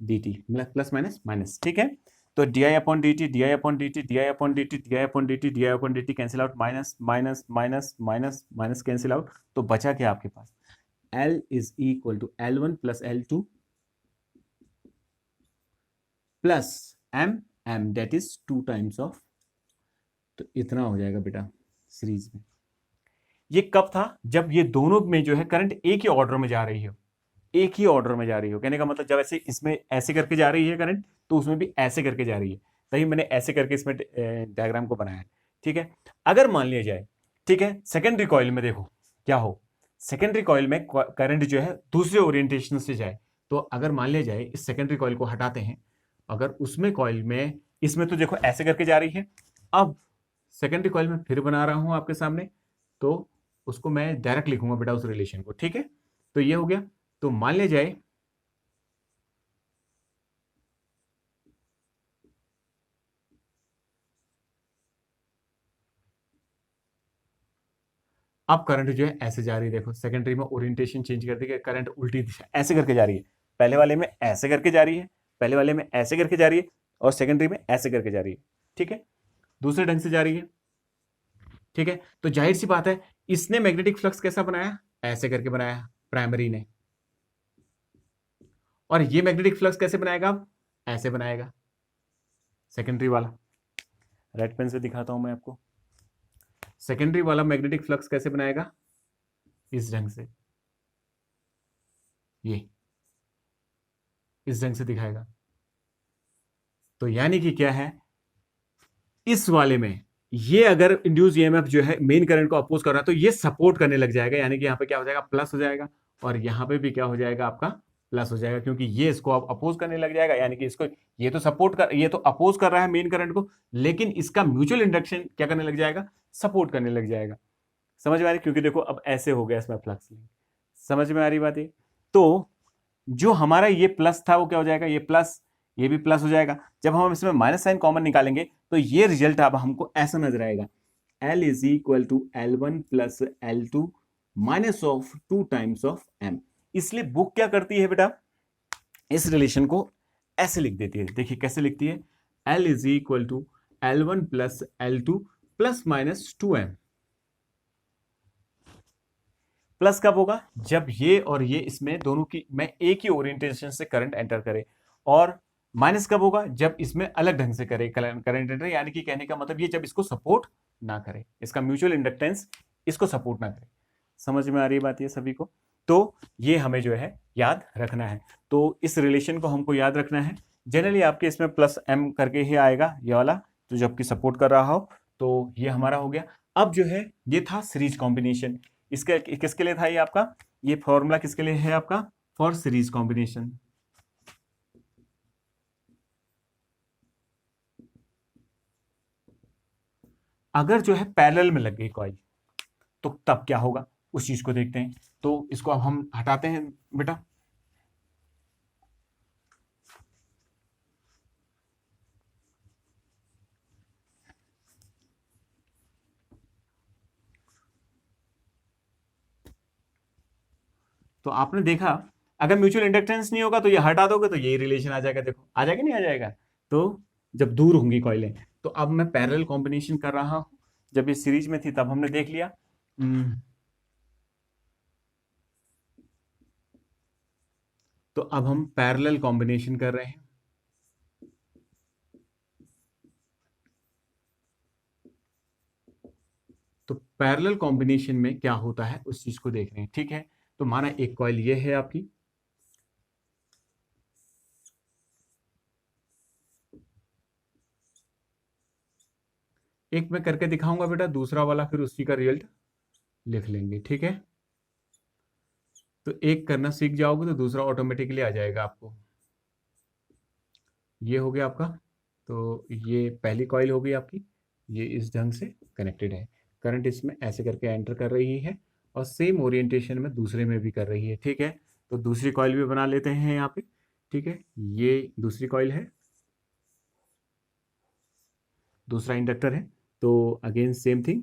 dt, plus minus minus, ठीक है। तो di upon dt, di upon dt, di upon dt, di upon dt, di upon dt cancel out, minus minus minus minus minus cancel out, तो बचा क्या आपके पास, L is equal to L1 plus L2 plus m that is 2 times of, तो इतना हो जाएगा बेटा सीरीज में। ये कब था, जब ये दोनों में जो है करंट एक ही ऑर्डर में जा रही हो, एक ही ऑर्डर में जा रही हो, कहने का मतलब जब ऐसे इसमें ऐसे करके जा रही है करंट, तो उसमें भी ऐसे करके जा रही है, तभी मैंने ऐसे करके इसमें डायग्राम को बनाया है, ठीक है। अगर मान लिया जाए, ठीक है, सेकेंडरी कॉइल में देखो क्या हो, सेकेंडरी कॉइल में करंट जो है दूसरे ओरिएंटेशन से जाए, तो अगर मान लिया जाए इस सेकेंडरी कॉइल को हटाते हैं, अगर उसमें कॉइल में, इसमें तो देखो ऐसे करके जा रही है, अब सेकेंडरी कॉइल में फिर बना रहा हूं आपके सामने, तो उसको मैं डायरेक्ट लिखूंगा बेटा उस रिलेशन को, ठीक है। तो ये हो गया, तो मान लिया जाए अब करंट जो है ऐसे जा रही है, देखो सेकेंडरी में ओरिएंटेशन चेंज कर दी, करंट उल्टी दिशा ऐसे करके जा रही है, पहले वाले में ऐसे करके जा रही है, पहले वाले में ऐसे करके जा रही है, और सेकेंडरी में ऐसे करके जा रही है, ठीक है, दूसरे ढंग से जा रही है, ठीक है। तो जाहिर सी बात है इसने मैग्नेटिक फ्लक्स कैसा बनाया, ऐसे करके बनाया प्राइमरी ने, और ये मैग्नेटिक फ्लक्स कैसे बनाएगा, ऐसे बनाएगा सेकेंडरी वाला। रेड पेन से दिखाता हूं मैं आपको। सेकेंडरी वाला मैग्नेटिक फ्लक्स कैसे बनाएगा, इस ढंग से, ये इस ढंग से दिखाएगा। तो यानी कि क्या है, इस वाले में ये अगर इंड्यूस ईएमएफ जो है मेन करंट को अपोज कर रहा है तो ये सपोर्ट करने लग जाएगा, यानी कि यहां पे क्या हो जाएगा, प्लस हो जाएगा, और यहां पे भी क्या हो जाएगा आपका, प्लस हो जाएगा, क्योंकि ये इसको अब अपोज करने लग जाएगा, यानी कि इसको ये तो सपोर्ट कर, ये तो अपोज कर रहा है मेन करंट को, लेकिन इसका म्यूचुअल इंडक्शन क्या करने लग जाएगा, सपोर्ट करने लग जाएगा। समझ में आ रही, क्योंकि देखो अब ऐसे हो गया इसमें फ्लक्स लिंक। समझ में आ रही बात ये। तो जो हमारा ये प्लस था वो क्या हो जाएगा, ये प्लस, ये भी प्लस हो जाएगा। जब हम इसमें माइनस साइन कॉमन निकालेंगे तो ये रिजल्ट अब हमको ऐसा नजर आएगा, L is equal to L1 plus L2 minus of 2 times of M। इसलिए बुक क्या करती है बेटा, इस रिलेशन को ऐसे लिख देती है। देखिए कैसे लिखती है, L is equal to L1 plus L2 plus minus 2M। Plus कब होगा, जब ये और ये इसमें दोनों की में एक ही ओरिएंटेशन से करंट एंटर करे, और माइनस कब होगा, जब इसमें अलग ढंग से करे करंट एंटर, यानी कि कहने का मतलब ये जब इसको सपोर्ट ना करे, इसका म्यूचुअल इंडक्टेंस इसको सपोर्ट ना करे। समझ में आ रही है बात ये सभी को। तो ये हमें जो है याद रखना है। तो इस रिलेशन को हमको याद रखना है। जनरली आपके इसमें प्लस M करके ही आएगा ये वाला, तो जबकि सपोर्ट कर रहा हो। तो ये हमारा हो गया। अब जो है ये था सीरीज कॉम्बिनेशन। इसके किसके लिए था ये आपका, ये फॉर्मूला किसके लिए है आपका, फॉर सीरीज कॉम्बिनेशन। अगर जो है पैरेलल में लग गई कॉइल तो तब क्या होगा, उस चीज को देखते हैं। तो इसको अब हम हटाते हैं बेटा। तो आपने देखा, अगर म्यूचुअल इंडक्टेंस नहीं होगा तो ये हटा दोगे तो यही रिलेशन आ जाएगा। देखो आ जाएगा नहीं आ जाएगा। तो जब दूर होंगी कॉइलें, तो अब मैं पैरेलल कॉम्बिनेशन कर रहा हूं। जब ये सीरीज में थी तब हमने देख लिया। तो अब हम पैरेलल कॉम्बिनेशन कर रहे हैं। तो पैरेलल कॉम्बिनेशन में क्या होता है उस चीज को देख रहे हैं, ठीक है। तो माना एक कॉइल ये है आपकी, एक मैं करके दिखाऊंगा बेटा, दूसरा वाला फिर उसी का रिजल्ट लिख लेंगे, ठीक है। तो एक करना सीख जाओगे तो दूसरा ऑटोमेटिकली आ जाएगा आपको। ये हो गया आपका। तो ये पहली कॉइल हो गई आपकी, ये इस ढंग से कनेक्टेड है, करंट इसमें ऐसे करके एंटर कर रही है, और सेम ओरिएंटेशन में दूसरे में भी कर रही है, ठीक है। तो दूसरी कॉइल भी बना लेते हैं यहाँ पे, ठीक है। ये दूसरी कॉइल है, दूसरा इंडक्टर है। तो अगेन सेम थिंग,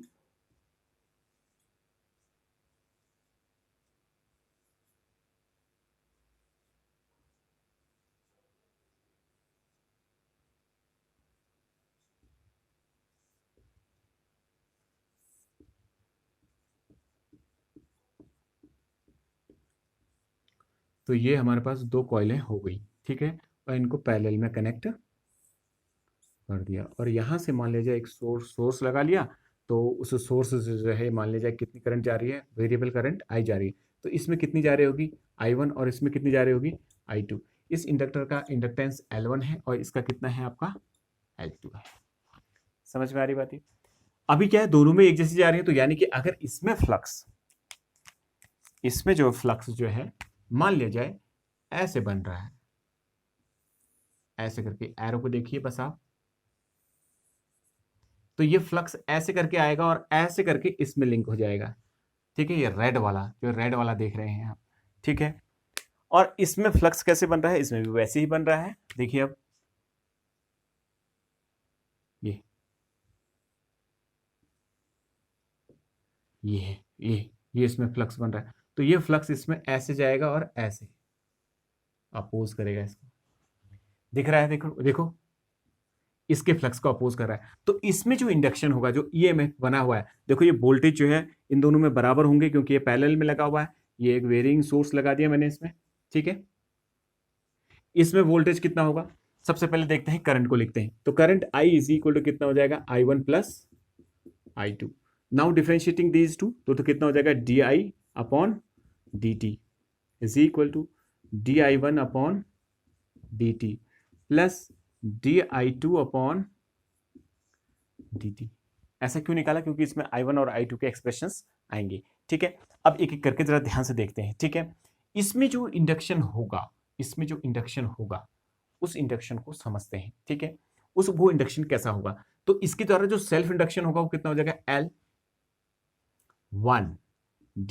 तो ये हमारे पास दो कॉइलें हो गई, ठीक है। और इनको पैरेलल में कनेक्ट कर दिया, और यहाँ से मान लीजिए एक सोर्स लगा लिया। तो उस सोर्स से जो है मान लीजिए कितनी करंट जा रही है, वेरिएबल करंट आई जा रही है। तो इसमें कितनी जा रही होगी, I1, और इसमें कितनी जा रही होगी, I2। इस इंडक्टर का इंडक्टेंस L1 है और इसका कितना है आपका, L2 है। समझ में आ रही बात है। अभी क्या है, दोनों में एक जैसी जा रही है, तो यानी कि अगर इसमें फ्लक्स, इसमें जो फ्लक्स जो है मान लिया जाए ऐसे बन रहा है, ऐसे करके एरो को देखिए बस आप। तो ये फ्लक्स ऐसे करके आएगा और ऐसे करके इसमें लिंक हो जाएगा, ठीक है। ये रेड वाला, जो रेड वाला देख रहे हैं आप, ठीक है। और इसमें फ्लक्स कैसे बन रहा है, इसमें भी वैसे ही बन रहा है। देखिए अब ये है, ये इसमें फ्लक्स बन रहा है। तो ये फ्लक्स इसमें ऐसे जाएगा और ऐसे अपोज करेगा इसको, दिख रहा है, देखो देखो, इसके फ्लक्स को अपोज कर रहा है। तो इसमें जो इंडक्शन होगा, जो ईएमएफ बना हुआ है, देखो ये वोल्टेज जो है इन दोनों में बराबर होंगे, क्योंकि ये पैरेलल में लगा हुआ है। ये एक वेरिंग सोर्स लगा दिया मैंने इसमें, ठीक है। इसमें वोल्टेज कितना होगा, सबसे पहले देखते हैं करंट को लिखते हैं, तो current I is equal to कितना हो जाएगा I1 plus I2। Now differentiating these two, तो कितना हो जाएगा DI upon DT is equal to DI1 upon DT plus DI2 upon DT। ऐसा क्यों निकाला? क्योंकि इसमें I1 और I2 के एक्सप्रेशंस आएंगे। ठीक है, अब एक एक करके जरा ध्यान से देखते हैं। ठीक है, इसमें जो इंडक्शन होगा, इसमें जो इंडक्शन होगा उस इंडक्शन को समझते हैं। ठीक है, उस वो इंडक्शन कैसा होगा? तो इसके द्वारा जो सेल्फ इंडक्शन होगा वो कितना हो जाएगा L1।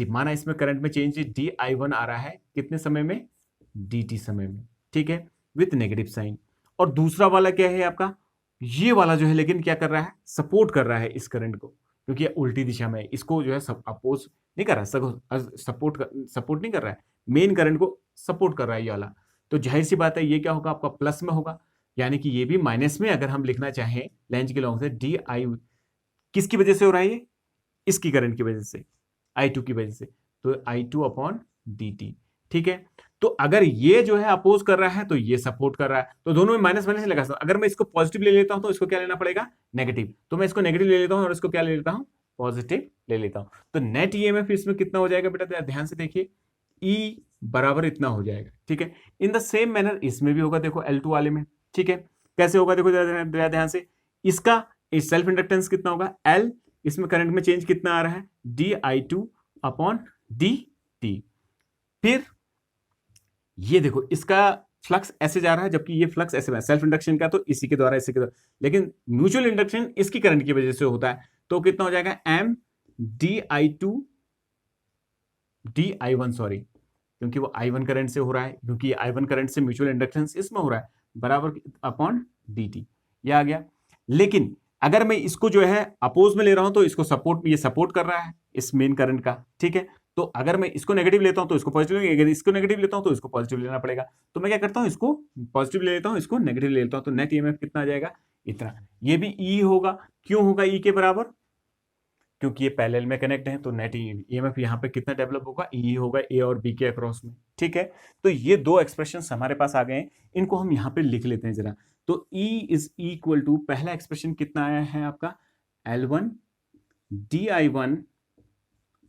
माना इसमें करंट में चेंज DI1 आ रहा है कितने समय में? DT समय में। ठीक है, विथ नेगेटिव साइन। और दूसरा वाला क्या है आपका? ये वाला जो है लेकिन क्या कर रहा है? सपोर्ट कर रहा है इस करंट को, क्योंकि ये उल्टी दिशा में है। इसको जो है अपोज नहीं कर रहा है, सपोर्ट नहीं कर रहा है, मेन करंट को सपोर्ट कर रहा है ये वाला। तो जाहिर सी बात है ये क्या होगा आपका? प्लस में होगा, यानी कि ये भी माइनस में अगर हम लिखना चाहें लेंज के लॉन्ग से DI किसकी वजह से हो रहा है ये? इसकी करंट की वजह से, I2 की वजह से, तो I2 अपॉन DT। ठीक है, तो अगर ये जो है अपोज कर रहा है तो ये सपोर्ट कर रहा है, तो दोनों में माइनस माइनस लगा सकता हूं। अगर मैं इसको पॉजिटिव ले लेता हूं तो इसको क्या लेना पड़ेगा? नेगेटिव। तो मैं इसको नेगेटिव ले लेता हूं और इसको क्या ले लेता हूं? पॉजिटिव ले लेता हूं। तो नेट EMF इसमें कितना हो जाएगा बेटा? ध्यान से देखिए, E बराबर इतना हो जाएगा। ठीक है, इन द सेम मैनर इसमें भी होगा, देखो L2 वाले में। ठीक है, कैसे होगा? देखो जरा ध्यान से, इसका सेल्फ इंडक्टेंस कितना होगा? L, इसमें करंट में चेंज कितना आ रहा है? DI2 upon DT। फिर ये देखो इसका फ्लक्स ऐसे जा रहा है, जबकि ये फ्लक्स ऐसे सेल्फ इंडक्शन का तो इसी के द्वारा, इसी के द्वारा, लेकिन म्यूचुअल इंडक्शन इसकी करंट की वजह से होता है। तो कितना हो जाएगा? M DI2 DI1, सॉरी, क्योंकि वो I1 करंट से हो रहा है, क्योंकि I1 करंट से म्यूचुअल इंडक्टेंस इसमें हो रहा है, बराबर अपॉन DT। ये आ गया। लेकिन अगर मैं इसको जो है अपोज में ले रहा हूं तो इसको सपोर्ट, ये सपोर्ट कर रहा है इस मेन करंट का। ठीक है, तो अगर मैं इसको नेगेटिव लेता हूं तो इसको पॉजिटिव, अगर इसको नेगेटिव लेता हूं तो इसको पॉजिटिव लेना पड़ेगा। तो मैं क्या करता हूं? इसको पॉजिटिव ले लेता हूं, इसको नेगेटिव ले लेता हूं, तो नेट EMF कितना आ जाएगा? इतना। ये भी E होगा। क्यों होगा E के बराबर? क्योंकि ये पैरेलल में कनेक्ट है, तो नेट EMF यहाँ पे कितना डेवलप होगा? E होगा A और B के अक्रॉस में। ठीक है, तो ये दो एक्सप्रेशन हमारे पास आ गए हैं, इनको हम यहाँ पे लिख लेते हैं जरा। तो E इज इक्वल टू, पहला एक्सप्रेशन कितना आया है आपका? L1 DI1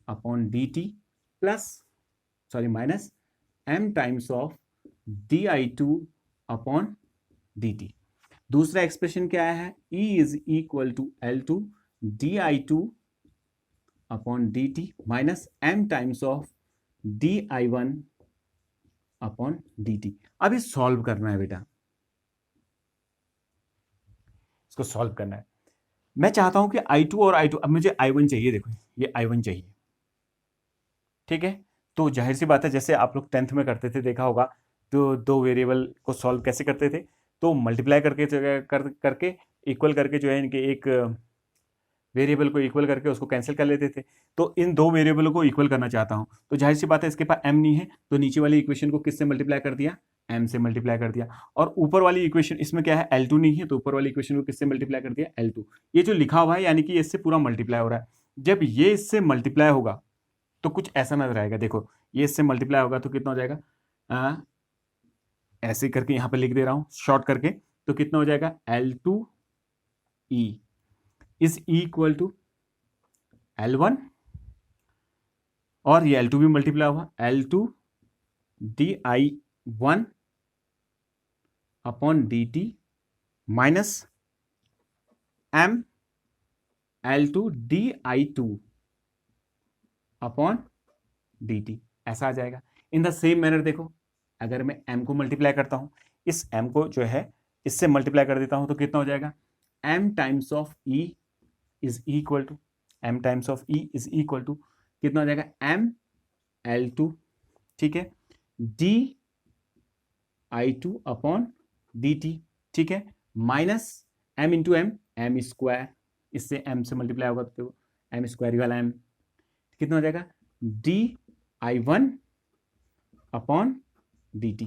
upon DT plus, sorry, minus M times of DI2 upon DT। दूसरा एक्सप्रेशन क्या आया है? E is equal to L2 DI2 upon DT minus M times of DI1 upon DT। अब ये सॉल्व करना है बेटा, इसको सॉल्व करना है। मैं चाहता हूं कि I2 और I2, अब मुझे I1 चाहिए, देखो ये I1 चाहिए। ठीक है, तो जाहिर सी बात है, जैसे आप लोग 10th में करते थे, देखा होगा, तो दो वेरिएबल को सॉल्व कैसे करते थे? तो मल्टीप्लाई करके इक्वल करके जो है इनके एक वेरिएबल को इक्वल करके उसको कैंसिल कर लेते थे। तो इन दो वेरिएबलों को इक्वल करना चाहता हूं, तो जाहिर सी बात है इसके पास M नहीं है, तो नीचे वाली इक्वेशन को किससे मल्टीप्लाई कर दिया? M से मल्टीप्लाई कर दिया। और ऊपर वाली इक्वेशन, इसमें क्या है? L2 नहीं है, तो ऊपर वाली इक्वेशन को किससे मल्टीप्लाई कर दिया? L2। ये जो लिखा हुआ है यानी कि इससे पूरा मल्टीप्लाई हो रहा है। जब ये इससे मल्टीप्लाई होगा तो कुछ ऐसा नजर आएगा। देखो ये इससे मल्टीप्लाई होगा तो कितना हो जाएगा? ऐसे करके यहां पे लिख दे रहा हूं शॉर्ट करके, तो कितना हो जाएगा? L2E is equal to L1, और ये L2 भी मल्टीप्लाई हुआ, L2 DI1 upon DT minus M L2 DI2 upon DT। ऐसा आ जाएगा। इन द सेम मैनर देखो, अगर मैं M को मल्टीप्लाई करता हूं, इस M को जो है इससे मल्टीप्लाई कर देता हूं, तो कितना हो जाएगा? M times of E is equal to, M times of E is equal to कितना हो जाएगा? M L2, ठीक है, DI2 अपॉन DT। ठीक है, minus M into M square, इससे M से मल्टीप्लाई होगा तो M स्क्वायर वाला M कितना हो जाएगा? DI1 upon DT।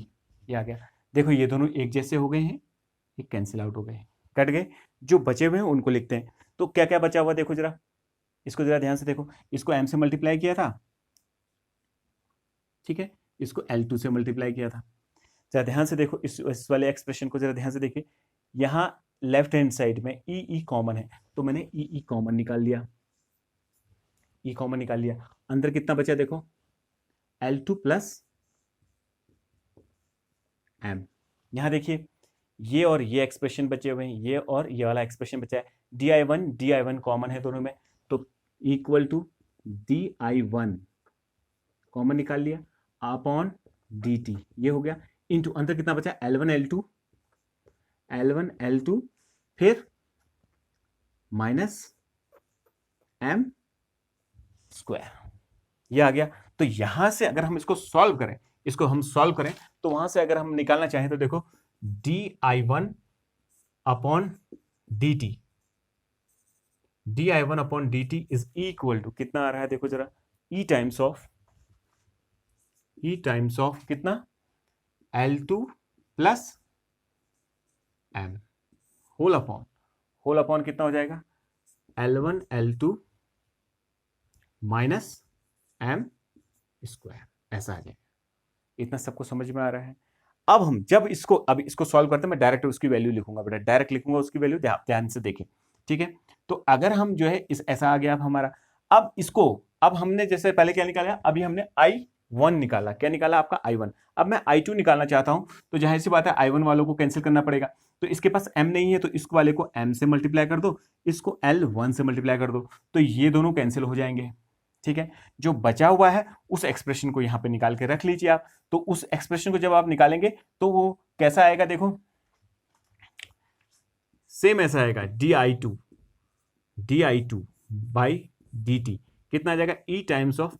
ये आ गया। देखो ये दोनों एक जैसे हो गए हैं, ये कैंसिल आउट हो गए, कट गए। जो बचे हुए हैं उनको लिखते हैं। तो क्या क्या बचा हुआ देखो जरा, इसको जरा ध्यान से देखो। इसको M से मल्टीप्लाई किया था, ठीक है, इसको L2 से मल्टीप्लाई किया था, जरा ध्यान से देखो, इस वाले एक्सप्रेशन को जरा ध्यान से देखिए। यहाँ लेफ्ट हैंड साइड में ई कॉमन है, तो मैंने ई कॉमन निकाल लिया, ई कॉमन निकाल लिया। अंदर कितना बचा देखो, L2 प्लस M। यहां देखिए ये और ये एक्सप्रेशन बचे हुए हैं, ये और ये वाला एक्सप्रेशन बचा है। di1 कॉमन है दोनों में, तो इक्वल टू di1 कॉमन निकाल लिया अपॉन dt, ये हो गया। इनटू अंदर कितना बचा, L1 L2 फिर माइनस m स्क्वायर, ये आ गया। तो यहां से अगर हम इसको सॉल्व करें, इसको हम सॉल्व करें, तो वहां से अगर हम निकालना चाहें तो देखो di1 upon dt, di1 upon dt is equal to कितना आ रहा है देखो जरा, e टाइम्स ऑफ कितना, L2 plus m whole upon कितना हो जाएगा, L1 L2 minus m square, ऐसा आ जाएगा। इतना सबको समझ में आ रहा है। अब हम जब इसको सॉल्व करते हैं, मैं डायरेक्ट उसकी वैल्यू लिखूंगा बेटा, डायरेक्ट लिखूंगा उसकी वैल्यू, ध्यान से देखें, ठीक है। तो अगर हम जो है ऐसा आ गया अब हमारा, अब इसको, अब हमने जैसे पहले क्या निकाला, अभी हमने I1 निकाला, क्या निकाला आपका I1। अब मैं I2 निकालना चाहता हूं, तो जाहिर सी बात है I1 वालों को कैंसिल करना पड़ेगा। तो इसके पास m नहीं है, तो इस वाले को m से मल्टीप्लाई कर दो, इसको L1 से मल्टीप्लाई कर दो, तो ये दोनों कैंसिल हो जाएंगे, ठीक है। जो बचा हुआ है उस एक्सप्रेशन को यहां पे निकाल के रख लीजिए आप। तो उस एक्सप्रेशन को जब आप निकालेंगे तो वो कैसा आएगा देखो, सेम ऐसा आएगा, di2 बाई dt कितना आ जाएगा, e times of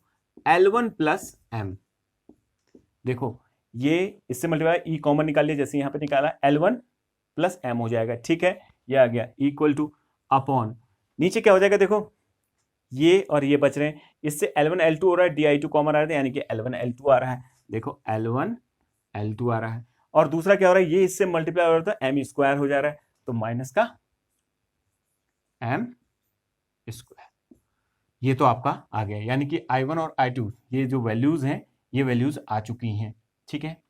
L1 plus m। देखो ये इससे मल्टीप्लाई, ई कॉमन निकाल लिया जैसे यहां पे निकाला, L1 प्लस m हो जाएगा, ठीक है। ये आ गया इक्वल टू अपॉन, नीचे क्या हो जाएगा देखो, ये और ये बच रहे हैं, इससे L1 L2 हो रहा है, di2 कॉमन आ रहा है, यानी कि L1 L2 आ रहा है। देखो L1 L2 आ रहा है, और दूसरा क्या हो रहा है, ये इससे मल्टीप्लाई हो रहा है, m स्क्वायर हो जा रहा है, तो माइनस का m स्क्वायर, ये तो आपका आ गया। यानी कि I1 और I2 ये जो वैल्यूज हैं, ये वैल्यूज आ चुकी हैं, ठीक है।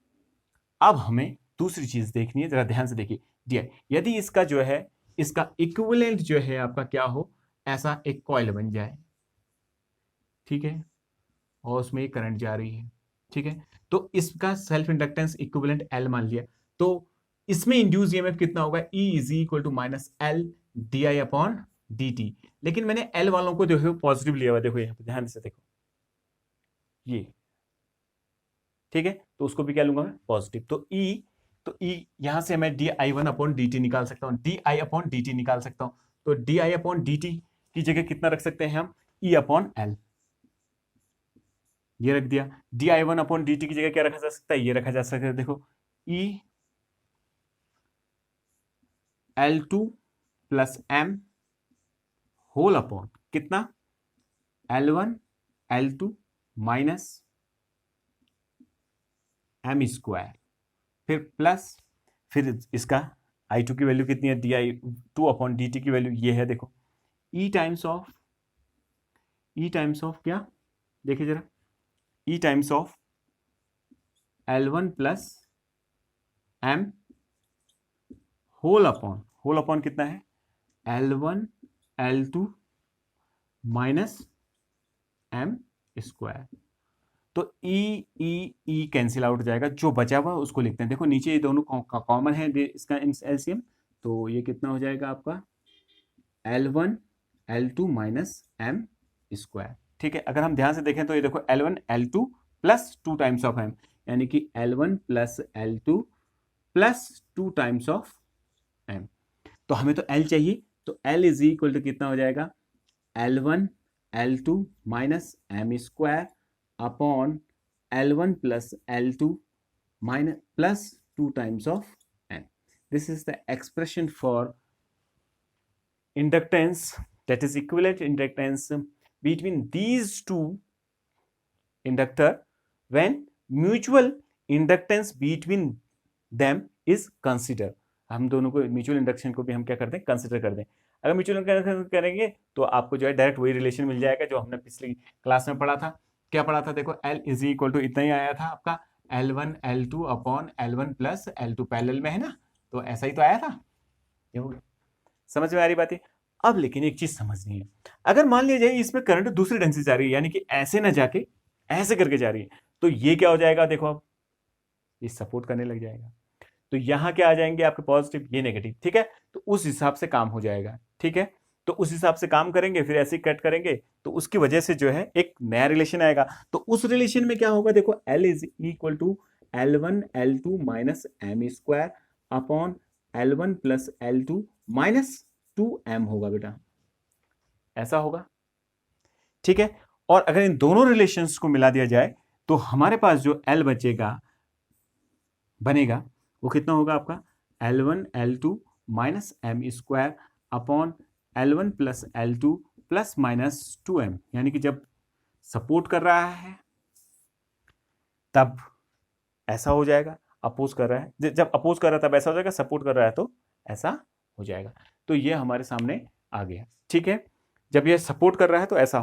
अब हमें दूसरी चीज देखनी है, जरा ध्यान से देखिए, di यदि इसका जो है, इसका इक्विवेलेंट जो है आपका क्या हो, ऐसा एक कॉइल बन जाए, ठीक है, और उसमें एक करंट जा रही है, ठीक है। तो इसका सेल्फ इंडक्टेंस इक्विवेलेंट L मान लिया, तो इसमें इंड्यूस ईएमएफ कितना होगा, E is equal to minus L di upon dt। लेकिन मैंने L वालों को देखो पॉजिटिव लिया हुआ, देखो यहाँ पे ध्यान से देखो, ये ठीक है, तो उसको भी क्या लूंगा मैं, पॉजिटिव। तो E यहां से मैं di1 अपॉन dt निकाल सकता हूं, di अपॉन dt निकाल सकता हूं। तो di अपॉन dt की जगह कितना रख सकते हैं हम, E अपॉन L, ये रख दिया। di1 अपॉन dt की जगह क्या रखा जा सकता है, ये रखा जा सकता है, देखो E L2 plus m whole upon कितना, L1 L2 minus m square, फिर प्लस, फिर इसका I2 की वैल्यू कितनी है, di2 अपॉन dt की वैल्यू ये है, देखो E टाइम्स ऑफ क्या, देखिए जरा, E times of L1 plus m whole upon कितना है, L1 L2 minus m square. तो E कैंसिल आउट हो जाएगा, जो बचा हुआ उसको लिखते हैं। देखो नीचे ये दोनों कॉमन है, इसका एलसीएम, तो ये कितना हो जाएगा आपका, L1 L2 minus m square, ठीक है। अगर हम ध्यान से देखें तो ये देखो L1 L2 plus 2 times of m, यानी कि L1 plus L2 plus 2 times of m। तो हमें तो L चाहिए, तो L इज इक्वल टू कितना हो जाएगा, L1 L2 minus m square upon L1 plus L2 minus plus 2 times of m. This is the expression for inductance, that is equivalent inductance between these two inductor when mutual inductance between them is considered। हम दोनों को mutual induction को भी हम क्या करते हैं, consider करते हैं। अगर म्यूचुअल इंडक्शन करेंगे तो आपको जो है डायरेक्ट वही रिलेशन मिल जाएगा जो हमने पिछली क्लास में पढ़ा था। क्या पढ़ा था, देखो L इज इक्वल टू इतना ही आया था आपका, L1 L2 upon L1 plus L2 parallel में है ना, तो ऐसा ही तो आया था। ये हो गया। समझ में आ रही बात है। अब लेकिन एक चीज समझनी है, अगर मान लिया जाए इसमें करंट दूसरे ढंग से जा रही है, यानी कि ऐसे ना जाके ऐसे करके जा रही है, तो ये क्या हो जाएगा, देखो अब ये सपोर्ट करने लग जाएगा। तो यहां क्या आ जाएंगे आपके पॉजिटिव, ये नेगेटिव, ठीक है। तो उस हिसाब से काम हो जाएगा, ठीक है। तो उस हिसाब से काम करेंगे, फिर ऐसे ही कट करेंगे, तो उसकी वजह से जो है एक नया रिलेशन आएगा। तो उस रिलेशन में क्या होगा, देखो L is equal to L1 L2 minus M square upon L1 plus L2 minus 2m होगा बेटा, ऐसा होगा, ठीक है। और अगर इन दोनों रिलेशंस को मिला दिया जाए तो हमारे पास जो L बनेगा वो कितना होगा आपका, L1 L2 minus M square upon L1 plus L2 plus minus 2m, यानी कि जब सपोर्ट कर रहा है तब ऐसा हो जाएगा, अपोज कर रहा है जब अपोज कर रहा है तब ऐसा हो जाएगा, सपोर्ट कर रहा है तो ऐसा हो जाएगा। तो ये हमारे सामने आ गया, ठीक है। जब ये सपोर्ट कर रहा है तो ऐसा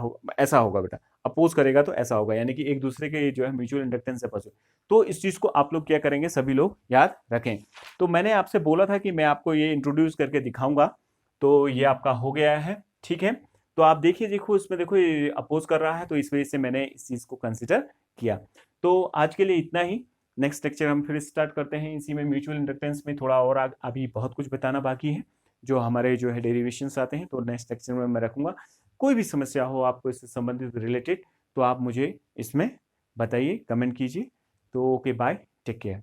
होगा बेटा, अपोज करेगा तो ऐसा होगा, यानी कि एक दूसरे के जो है म्यूचुअल इंडक्टेंस से पहुंचे। तो इस चीज को आप लोग क्या करेंगे, सभी लोग याद रखें। तो मैंने आपसे बोला था कि मैं आपको ये इंट्रोड्यूस करके दिखाऊंगा, तो ये आपका हो गया है, ठीक है। तो आप देखिए, देखो इसमें देखो ये अपोज कर रहा है, तो इस वजह से मैंने इस चीज को कंसिडर किया। तो आज के लिए इतना ही, नेक्स्ट लेक्चर हम फिर स्टार्ट करते हैं इसी में, म्यूचुअल इंडक्टेंस में थोड़ा और अभी बहुत कुछ बताना बाकी है, जो हमारे जो है डेरिवेशंस आते हैं, तो नेक्स्ट लेक्चर में मैं रखूंगा। कोई भी समस्या हो आपको इससे संबंधित रिलेटेड, तो आप मुझे इसमें बताइए, कमेंट कीजिए। तो ओके, बाय, टेक केयर।